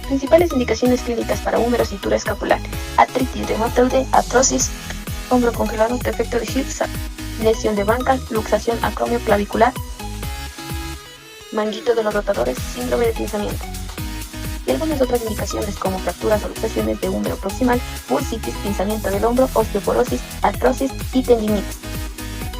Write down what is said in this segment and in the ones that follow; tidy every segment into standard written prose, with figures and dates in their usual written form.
Principales indicaciones clínicas para húmero, cintura escapular: artritis reumatoide, artrosis, hombro congelado, defecto de Hill, lesión de banca, luxación acromio clavicular, manguito de los rotadores, síndrome de pinzamiento. Y algunas otras indicaciones como fracturas o luxaciones de húmero proximal, bursitis, pinzamiento del hombro, osteoporosis, artrosis y tendinitis.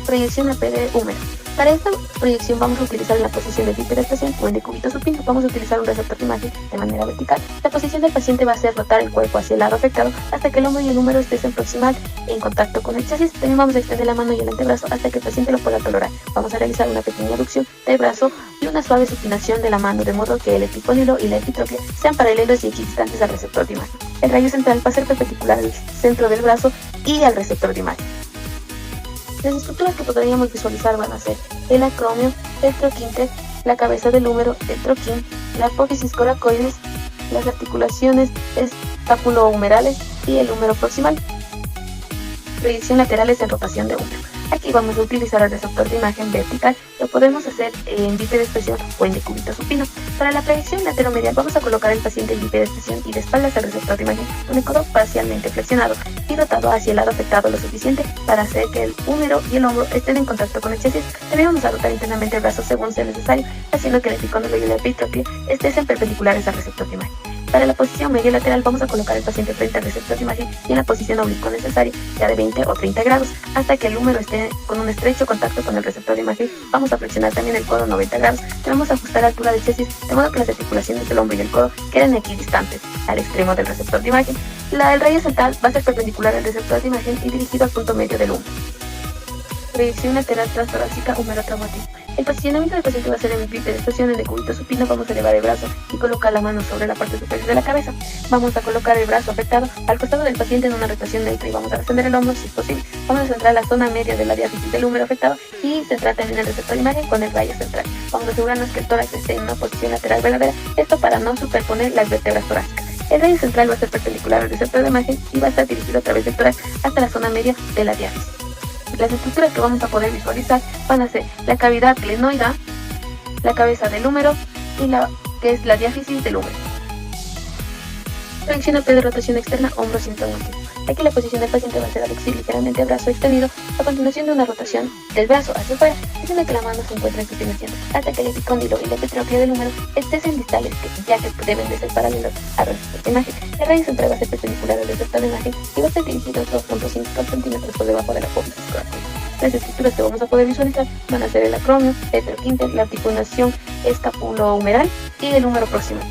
Proyección AP de húmero. Para esta proyección vamos a utilizar la posición de bipedestación o en decúbito supino. Vamos a utilizar un receptor de imagen de manera vertical. La posición del paciente va a ser rotar el cuerpo hacia el lado afectado hasta que el hombro y el húmero estén en proximal en contacto con el chasis. También vamos a extender la mano y el antebrazo hasta que el paciente lo pueda tolerar. Vamos a realizar una pequeña aducción del brazo y una suave supinación de la mano, de modo que el epicóndilo y la epitróclea sean paralelos y equidistantes al receptor de imagen. El rayo central va a ser perpendicular al centro del brazo y al receptor de imagen. Las estructuras que podríamos visualizar van a ser el acromio, el troquínter, la cabeza del húmero, el troquín, la apófisis coracoides, las articulaciones escapulohumerales y el húmero proximal. Proyección laterales en rotación de húmero. Aquí vamos a utilizar el receptor de imagen vertical. Lo podemos hacer en bipedestación o en decúbito supino. Para la proyección lateromedial vamos a colocar al paciente en bipedestación y de espaldas al receptor de imagen con el codo parcialmente flexionado y rotado hacia el lado afectado lo suficiente para hacer que el húmero y el hombro estén en contacto con el chasis. También vamos a rotar internamente el brazo según sea necesario, haciendo que el epicóndilo y la epitróclea estén perpendiculares al receptor de imagen. Para la posición medio lateral vamos a colocar el paciente frente al receptor de imagen y en la posición oblicua necesaria, ya de 20 o 30 grados, hasta que el húmero esté con un estrecho contacto con el receptor de imagen. Vamos a flexionar también el codo 90 grados. Debemos ajustar la altura del chasis de modo que las articulaciones del hombro y el codo queden equidistantes al extremo del receptor de imagen. El rayo central va a ser perpendicular al receptor de imagen y dirigido al punto medio del húmero. Proyección lateral transtorácica húmero traumático. El posicionamiento del paciente va a ser en bipedestación, en decúbito supino. Vamos a elevar el brazo y colocar la mano sobre la parte superior de la cabeza. Vamos a colocar el brazo afectado al costado del paciente en una rotación neutra y vamos a descender el hombro si es posible. Vamos a centrar la zona media de la diáfisis del húmero afectado y centrar también el receptor de imagen con el rayo central. Vamos a asegurarnos que el tórax esté en una posición lateral verdadera, esto para no superponer las vértebras torácicas. El rayo central va a ser perpendicular al receptor de imagen y va a estar dirigido a través del tórax hasta la zona media de la diáfisis. Las estructuras que vamos a poder visualizar van a ser la cavidad glenoidea, la cabeza del húmero y que es la diáfisis del húmero. Proyección AP de rotación externa, hombro sin traumatismo. Aquí la posición del paciente va a ser aducir ligeramente el brazo extendido a continuación de una rotación del brazo hacia afuera, haciendo que la mano se encuentre en supinación hasta que el epicóndilo y la epitróclea del húmero estén distales, ya que deben de ser paralelos al receptor de imagen. El rayo central va a ser perpendicular al receptor de imagen y va a ser dirigido 2.5 centímetros por debajo de la apófisis coracoide. Las estructuras que vamos a poder visualizar van a ser el acromio, el troquínter, la articulación escapulohumeral y el húmero proximal.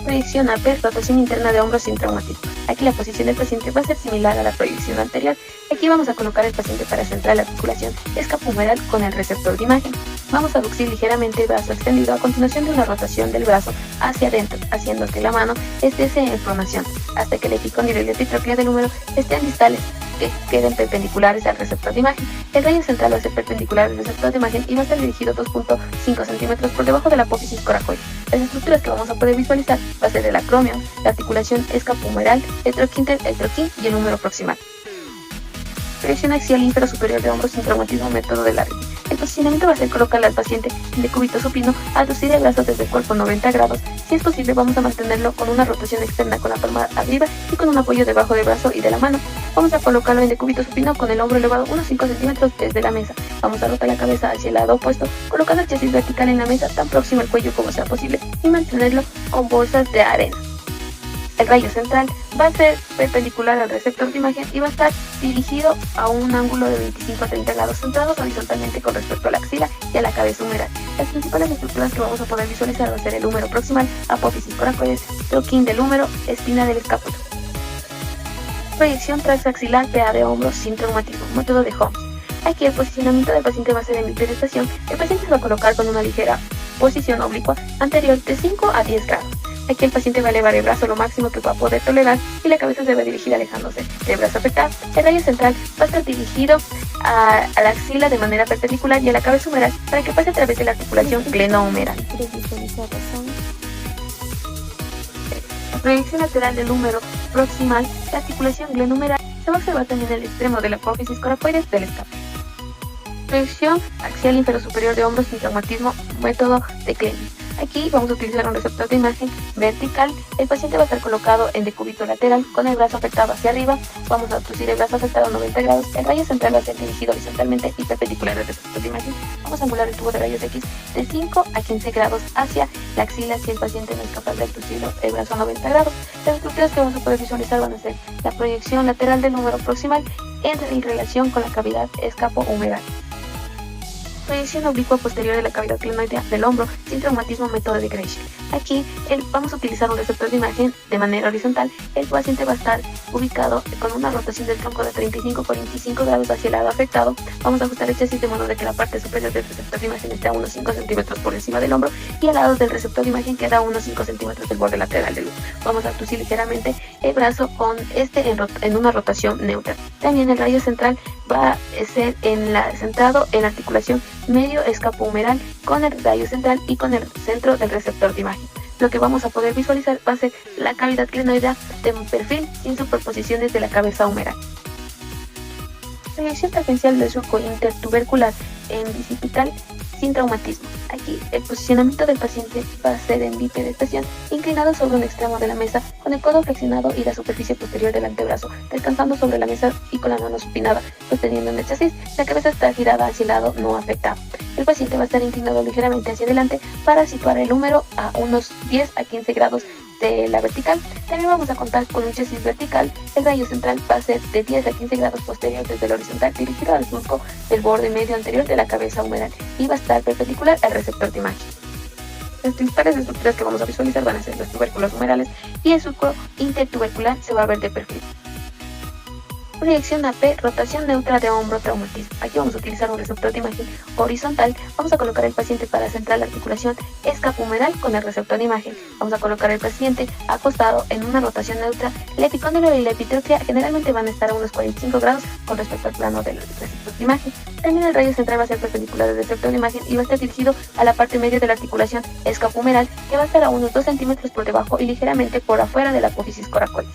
Proyección AP, rotación interna de hombros sin traumatismo. Aquí la posición del paciente va a ser similar a la proyección anterior. Aquí vamos a colocar el paciente para centrar la articulación escapulohumeral con el receptor de imagen. Vamos a aducir ligeramente el brazo extendido a continuación de una rotación del brazo hacia adentro, haciendo que la mano esté en pronación, hasta que el epicóndilo y la epitróclea del húmero estén distales, que queden perpendiculares al receptor de imagen. El rayo central va a ser perpendicular al receptor de imagen y va a estar dirigido 2.5 centímetros por debajo de la apófisis coracoide. Las estructuras que vamos a poder visualizar va a ser el acromio, la articulación escapulohumeral, el troquínter, el troquín y el húmero proximal. Proyección axial ínfero superior de hombros sin traumatismo, método de Larry. El posicionamiento va a ser colocarle al paciente en decúbito supino, aducir el brazo desde el cuerpo 90 grados. Si es posible, vamos a mantenerlo con una rotación externa con la palma arriba y con un apoyo debajo del brazo y de la mano. Vamos a colocarlo en decúbito supino con el hombro elevado unos 5 centímetros desde la mesa. Vamos a rotar la cabeza hacia el lado opuesto, colocando el chasis vertical en la mesa tan próximo al cuello como sea posible y mantenerlo con bolsas de arena. El rayo central va a ser perpendicular al receptor de imagen y va a estar dirigido a un ángulo de 25 a 30 grados centrados horizontalmente con respecto a la axila y a la cabeza humeral. Las principales estructuras que vamos a poder visualizar va a ser el húmero proximal, apófisis coracoides, troquín del húmero, espina del escápulo. Proyección transaxilar PA de hombros sin traumatismo, método de Holmes. Aquí el posicionamiento del paciente va a ser en bipedestación. El paciente se va a colocar con una ligera posición oblicua anterior de 5 a 10 grados. Aquí el paciente va a elevar el brazo lo máximo que va a poder tolerar y la cabeza se va a dirigir alejándose del brazo afectado. El rayo central va a estar dirigido a la axila de manera perpendicular y a la cabeza humeral para que pase a través de la articulación glenohumeral. La proyección lateral del húmero proximal, la articulación glenohumeral, se va a observar también en el extremo de la apófisis coracoides del escápulo. Proyección axial inferior superior de hombros sin traumatismo, método de Klein. Aquí vamos a utilizar un receptor de imagen vertical. El paciente va a estar colocado en decúbito lateral con el brazo afectado hacia arriba. Vamos a abducir el brazo afectado a 90 grados. El rayo central va a ser dirigido horizontalmente y perpendicular al receptor de imagen. Vamos a angular el tubo de rayos X de 5 a 15 grados hacia la axila si el paciente no es capaz de abducir el brazo a 90 grados. Las estructuras que vamos a poder visualizar van a ser la proyección lateral del húmero proximal en relación con la cavidad escapo-humeral. Proyección oblicua posterior de la cavidad clinoidea del hombro sin traumatismo, método de Greisch. Aquí vamos a utilizar un receptor de imagen de manera horizontal. El paciente va a estar ubicado con una rotación del tronco de 35-45 grados hacia el lado afectado. Vamos a ajustar el chasis de modo de que la parte superior del receptor de imagen esté a unos 5 centímetros por encima del hombro y al lado del receptor de imagen queda a unos 5 centímetros del borde lateral del hombro. Vamos a abducir ligeramente el brazo con en una rotación neutra. También el rayo central va a ser centrado en la articulación medio escapohumeral con el rayo central y con el centro del receptor de imagen. Lo que vamos a poder visualizar va a ser la cavidad clinoidea de perfil sin superposiciones de la cabeza humeral. Proyección tangencial del surco intertubercular en bicipital sin traumatismo. Aquí el posicionamiento del paciente va a ser en bipedestación, inclinado sobre un extremo de la mesa, con el codo flexionado y la superficie posterior del antebrazo, descansando sobre la mesa y con la mano supinada, sosteniendo en el chasis. La cabeza está girada hacia el lado no afectado. El paciente va a estar inclinado ligeramente hacia adelante para situar el húmero a unos 10 a 15 grados de la vertical. También vamos a contar con un chasis vertical. El rayo central va a ser de 10 a 15 grados posterior desde el horizontal, dirigido al surco del borde medio anterior de la cabeza humeral y va a estar perpendicular al receptor de imagen. Las principales estructuras que vamos a visualizar van a ser los tubérculos humerales y el surco intertubercular se va a ver de perfil. Proyección AP, rotación neutra de hombro, traumatismo. Aquí vamos a utilizar un receptor de imagen horizontal. Vamos a colocar al paciente para centrar la articulación escapohumeral con el receptor de imagen. Vamos a colocar al paciente acostado en una rotación neutra. El epicóndilo y la epitropia generalmente van a estar a unos 45 grados con respecto al plano del receptor de imagen. También el rayo central va a ser perpendicular al receptor de imagen y va a estar dirigido a la parte media de la articulación escapohumeral, que va a estar a unos 2 centímetros por debajo y ligeramente por afuera de la apófisis coracoides.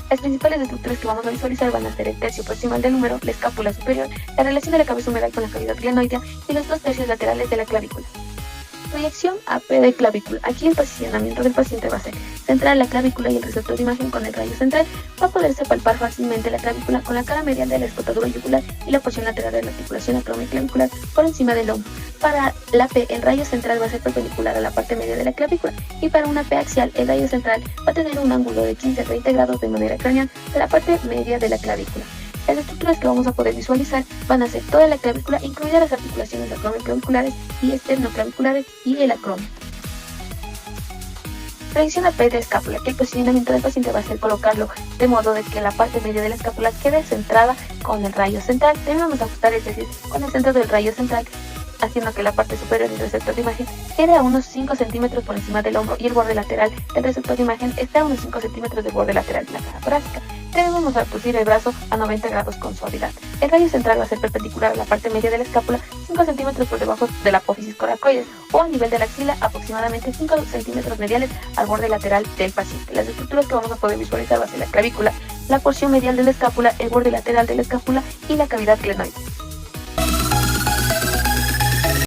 Las principales estructuras que vamos a visualizar van a ser el tercio proximal del húmero, la escápula superior, la relación de la cabeza humeral con la cavidad glenoidea y los 2 tercios laterales de la clavícula. Proyección AP de clavícula. Aquí el posicionamiento del paciente va a ser centrar la clavícula y el receptor de imagen con el rayo central. Va a poderse palpar fácilmente la clavícula con la cara medial de la escotadura yugular y la porción lateral de la articulación acromioclavicular por encima del hombro. Para la P, el rayo central va a ser perpendicular a la parte media de la clavícula y para una P axial, el rayo central va a tener un ángulo de 15 a 30 grados de manera craneal de la parte media de la clavícula. Las estructuras que vamos a poder visualizar van a ser toda la clavícula, incluidas las articulaciones acromioclaviculares y esternoclaviculares y el acromio. Proyección AP de escápula, que el posicionamiento del paciente va a ser colocarlo de modo de que la parte media de la escápula quede centrada con el rayo central. Debemos ajustar el chasis con el centro del rayo central, haciendo que la parte superior del receptor de imagen quede a unos 5 centímetros por encima del hombro y el borde lateral del receptor de imagen esté a unos 5 centímetros del borde lateral de la caja torácica. Debemos abducir el brazo a 90 grados con suavidad. El rayo central va a ser perpendicular a la parte media de la escápula, 5 centímetros por debajo de la apófisis coracoides o a nivel de la axila, aproximadamente 5 centímetros mediales al borde lateral del paciente. Las estructuras que vamos a poder visualizar va a ser la clavícula, la porción medial de la escápula, el borde lateral de la escápula y la cavidad glenoide.